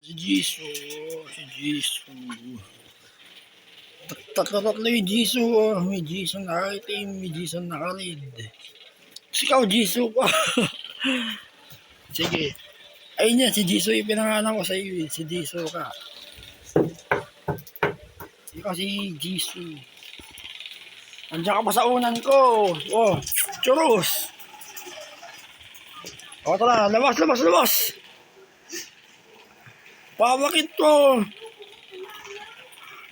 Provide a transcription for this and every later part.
Si Jisoo. Si Jisoo. Tatlo yung Jisoo. May Jisoo na itim, may Jisoo na red. Ikaw, Jisoo pa. Sige. Ayun yan, si Jisoo yung pinangalan ko sa iyo. Si Jisoo ka. Ikaw si Jisoo. Andiyan ka pa sa unan ko. Oh, churros. O tara, labas. Pabakit ko.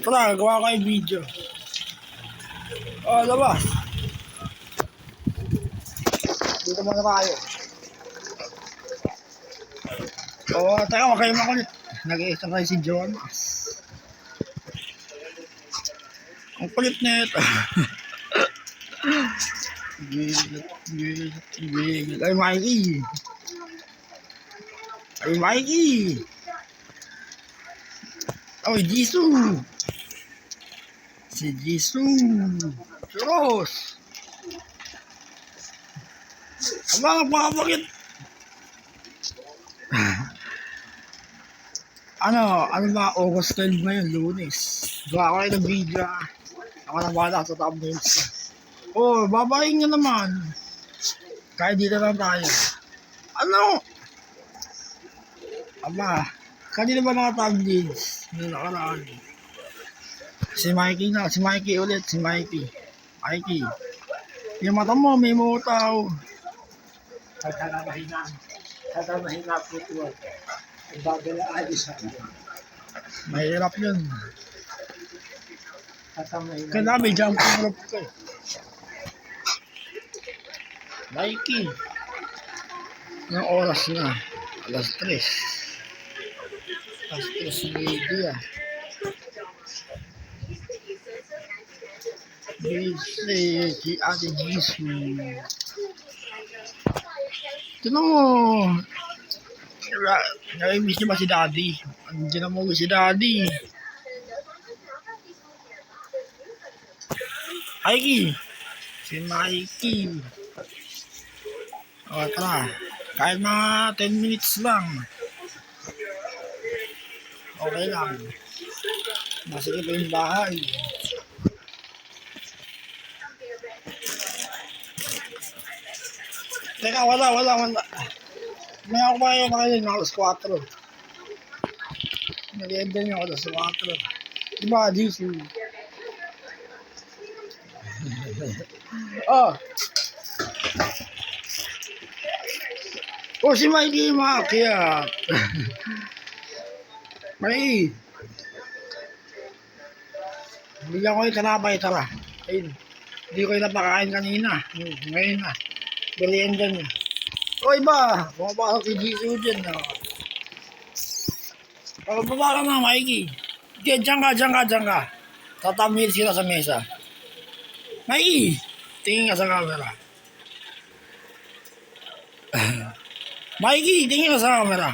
Tara, gawa ko yung video. O, labas. Dito muna tayo. O, teka, wag kayo makulit. Nag-i-exercise si Jonas. Ang kulit na ito. Gilid. Ay, Mikey. Ay, Jisoo. Si Jisoo. Churros. Aba, bakit? Ano ba, August 12 ngayon, Lunes. Gawa ko kayo ng video. Ako na bahala sa thumbnails. Oh, babayin nga naman. Kaya dito lang tayo. Ano? Aba, kanina ba naka-thumbnails? Yung nakaraan. Si Mikey ulit, si Mikey. Yung mata mo, may mutaw. Tatamahin na po ito. Ibagala alis ako. Mahirap yun. Tatamahin na. Kaya may jumping rope ka eh. Mikey. Yung oras na. Alas 3. Alas 3 media. Busy si Ate Jisoo. Tignan mo. Nai-miss niyo ba si Daddy? Hindi na mo si Daddy. Si Mikey. O, tara. Kahit mga 10 minutes lang. Okay lang. Masakit pa yung bahay. Teka, wala. May ako ba yung makailin? Alas 4. Nag-enda niyo alas 4. Diba, Jisoo? Oh, si Mikey maakyat. May. Bigyan ko yung kanapay, tara. Ayun. Hindi ko yung napakain kanina. Ngayon na. Merienda niya. Oy ba? Bumabasok si Jisoo dyan. Baba ka na, Mikey. Diyan ka. Tatamil sila sa mesa. Mikey! Tingin ka sa camera. Mikey, tingin ka sa camera.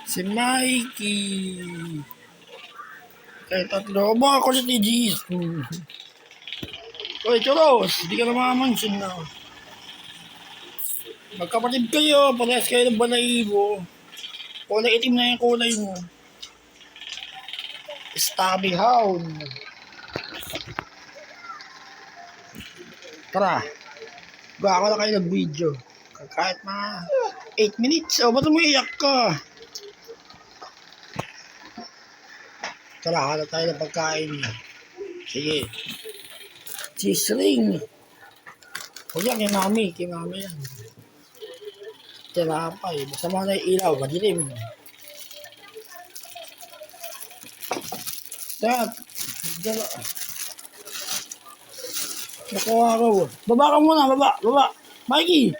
Si Mikey. Kaya tatlo. Baka kulit ni Jisoo. Oy, churros. Hindi ka na makamansin na. Magkapatid kayo. Parehas kayo ng balahibo. Kulay itim na yung kulay mo. Stubby hound. Tara. Gawa ko na kayo ng video. Kahit mga 8 minutes. O, ba't umiiyak ka? Tara, hala tayo ng pagkain. Sige. Cheese ring. Huwag yan, kay mami yan. Tinapay. Basta mga na ilaw, madilim. Dad. Nakuha ko. Baba ka muna, baba. Mikey.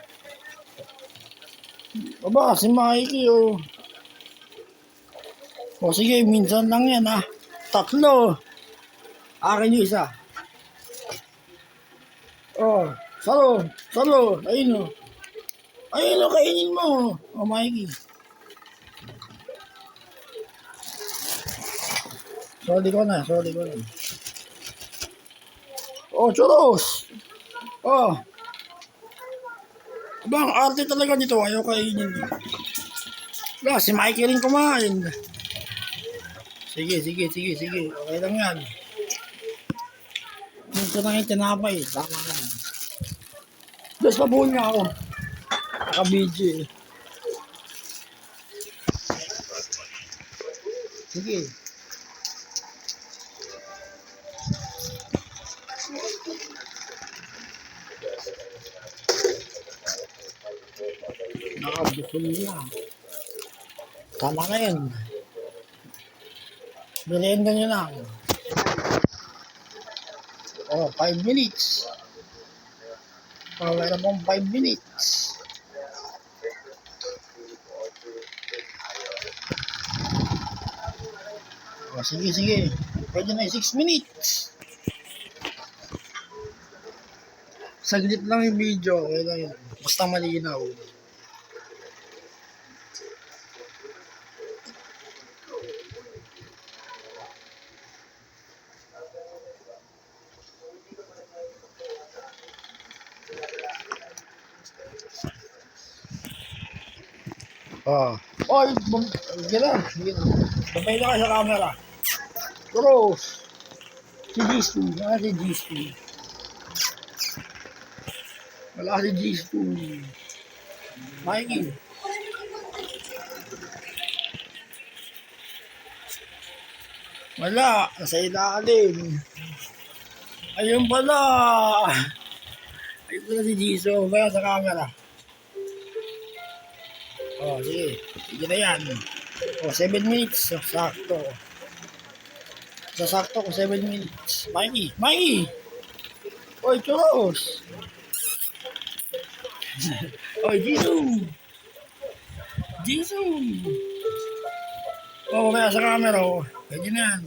Baba, si Mikey, oh. O sige, minsan lang yan, ha. 3. Akin yung isa. Oh, salo. Ayun, oh. Ayun, oh, kainin mo. Oh, Mikey. Sorry ko na. Oh, churros. Oh. Bang, arte talaga dito. Ayaw kainin. Ba, si Mikey rin kumain. Sige. Okay lang yan. Minsan lang yung tinapay. Tama lang. Diyos, pabuhon nga ako. Naka-BG. Sige. Nakabukol na. Tama na yun. Merienda nyo lang. Oh, 5 minutes. Oh, meron pong 5 minutes. Oh, sige. Pwede na yung 6 minutes. Saglit lang yung video. Okay lang yun. Basta malinaw. Oh. Oy, gila. Babay na kayo sa camera. Cross. Si G2. Wala si G2. Wala si G2. Mikey. Wala. Nasa ilalim. Ayun pala. Ayun pala si G2. Babay sa camera. Oh, sige. Sige na yan. Oh, 7 minutes. Oh, sakto. Sasakto ko 7 minutes. Mikey! Oy, churros! Oy, Jisoo! Oh, kaya sa camera, oh. Pwede na yan.